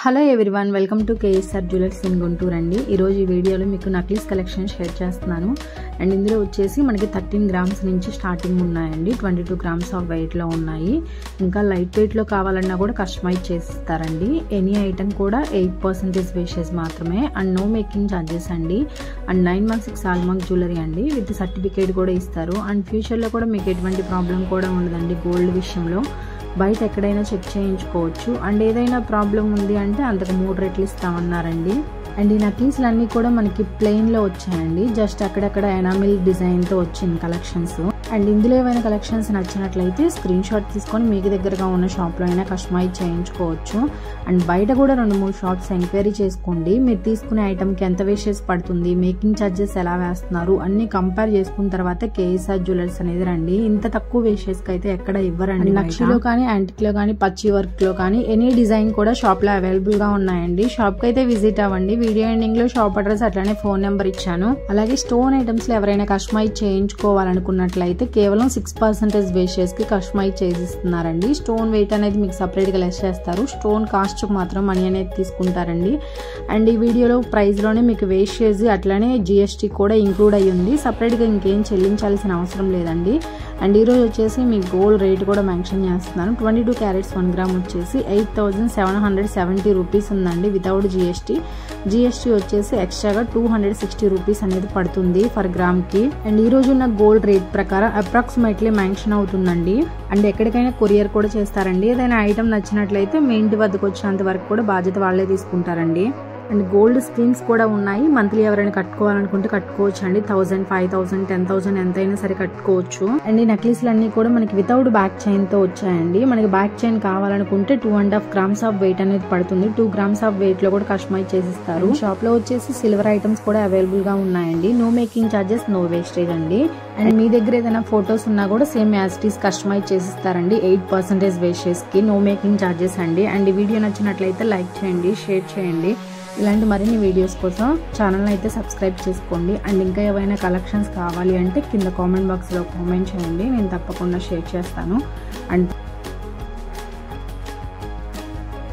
Hello everyone, welcome to KSR jewellers in Guntur అండి. ఈరోజు ఈ వీడియోలో మీకు నక్లీస్ కలెక్షన్ షేర్ చేస్తున్నాను. అండ్ ఇందులో వచ్చేసి మనకి 13 గ్రామ్స్ నుంచి స్టార్టింగ్ ఉన్నాయండి. 22 గ్రామ్స్ ఆఫ్ వెయిట్లో ఉన్నాయి. ఇంకా లైట్ వెయిట్లో కావాలన్నా కూడా కస్టమైజ్ చేసిస్తారండి. ఎనీ ఐటమ్ కూడా 8% వేషెస్ మాత్రమే అండ్ నో మేకింగ్ ఛార్జెస్ అండి. అండ్ 916 హాల్మార్క్ జ్యువెలరీ అండి, విత్ సర్టిఫికేట్ కూడా ఇస్తారు. అండ్ ఫ్యూచర్లో కూడా మీకు ఎటువంటి ప్రాబ్లం కూడా ఉండదండి. గోల్డ్ విషయంలో బయట ఎక్కడైనా చెక్ చేయించుకోవచ్చు. అండ్ ఏదైనా ప్రాబ్లం ఉంది అంటే అంతకు 3 రెట్లు ఇస్తామన్నారండి. అండ్ ఈ నక్లీస్లు అన్నీ కూడా మనకి ప్లెయిన్లో వచ్చాయండి. జస్ట్ అక్కడక్కడ ఎనామిల్ డిజైన్తో వచ్చింది కలెక్షన్స్. అండ్ ఇందులో ఏమైనా కలెక్షన్స్ నచ్చినట్లయితే స్క్రీన్ షాట్ తీసుకొని మీకు దగ్గరగా ఉన్న షాప్లో అయినా కస్టమైజ్ చేయించుకోవచ్చు. అండ్ బయట కూడా 2-3 షాప్స్ ఎంక్వైరీ చేసుకోండి. మీరు తీసుకునే ఐటమ్కి ఎంత వేషెస్ పడుతుంది, మేకింగ్ ఛార్జెస్ ఎలా వేస్తున్నారు అన్ని కంపేర్ చేసుకున్న తర్వాత కేఎస్ఆర్ జ్యువెలర్స్ అనేది రండి. ఇంత తక్కువ వేషెస్కి అయితే ఎక్కడ ఇవ్వరండి. నక్షిలో కానీ యాంటిక్లో కానీ పచ్చి వర్క్లో కానీ ఎనీ డిజైన్ కూడా షాప్లో అవైలబుల్గా ఉన్నాయండి. షాప్కి అయితే విజిట్ అవ్వండి. వీడియో ఎండింగ్ లో షాప్ అడ్రస్ అట్లానే ఫోన్ నెంబర్ ఇచ్చాను. అలాగే స్టోన్ ఐటమ్స్ లో ఎవరైనా కస్టమైజ్ చేయించుకోవాలనుకున్నట్లయితే కేవలం 6% వేషెస్ కి కస్టమైజ్ చేసిస్తున్నారండి. స్టోన్ వెయిట్ అనేది మీకు సపరేట్ గా లెస్ చేస్తారు. స్టోన్ కాస్ట్ మాత్రం మనీ అనేది తీసుకుంటారండి. అండ్ ఈ వీడియోలో ప్రైస్ లోనే మీకు వేషేజ్ అట్లానే GST కూడా ఇంక్లూడ్ అయ్యి ఉంది. సపరేట్ గా ఇంకేం చెల్లించాల్సిన అవసరం లేదండి. అండ్ ఈరోజు వచ్చేసి మీ గోల్డ్ రేట్ కూడా మెన్షన్ చేస్తున్నాను. 22 క్యారెట్స్ 1 గ్రామ్ వచ్చేసి 8,770 రూపీస్ ఉందండి వితౌట్ GST వచ్చేసి ఎక్స్ట్రాగా 260 రూపీస్ అనేది పడుతుంది ఫర్ గ్రామ్ కి. అండ్ ఈ రోజు ఉన్న గోల్డ్ రేట్ ప్రకారం అప్రాక్సిమేట్లీ మెన్షన్ అవుతుందండి. అండ్ ఎక్కడికైనా కొరియర్ కూడా చేస్తారండి. ఏదైనా ఐటమ్ నచ్చినట్లయితే మీ ఇంటి వద్దకు వచ్చేంత వరకు కూడా బాధ్యత వాళ్ళే తీసుకుంటారండి. అండ్ గోల్డ్ స్కీమ్స్ కూడా ఉన్నాయి. మంత్లీ ఎవరైనా కట్టుకోవాలనుకుంటే కట్టుకోవచ్చు అండి. 1000, 5000, 10,000 ఎంతైనా సరే కట్టుకోవచ్చు. అండ్ ఈ నక్లీస్లు అన్ని కూడా మనకి వితౌట్ బ్యాక్ చైన్ తో వచ్చాయండి. మనకి బ్యాక్ చైన్ కావాలనుకుంటే 2.5 గ్రామ్స్ ఆఫ్ వెయిట్ అనేది పడుతుంది. 2 గ్రామ్స్ ఆఫ్ వెయిట్ లో కూడా కస్టమైజ్ చేసిస్తారు. షాప్ లో వచ్చేసి సిల్వర్ ఐటమ్స్ కూడా అవైలబుల్ గా ఉన్నాయండి. No making charges, no wastage అండి. అండ్ మీ దగ్గర ఏదైనా ఫొటోస్ ఉన్నా కూడా same as it is customize చేసిస్తారండి. 8% వేషెస్ కి నో మేకింగ్ ఛార్జెస్ అండి. అండ్ ఈ వీడియో నచ్చినట్లయితే లైక్ చేయండి, షేర్ చేయండి. ఇలాంటి మరిన్ని వీడియోస్ కోసం ఛానల్ని అయితే సబ్స్క్రైబ్ చేసుకోండి. అండ్ ఇంకా ఏవైనా కలెక్షన్స్ కావాలి అంటే కింద కామెంట్ బాక్స్లో కామెంట్ చేయండి, నేను తప్పకుండా షేర్ చేస్తాను. అండ్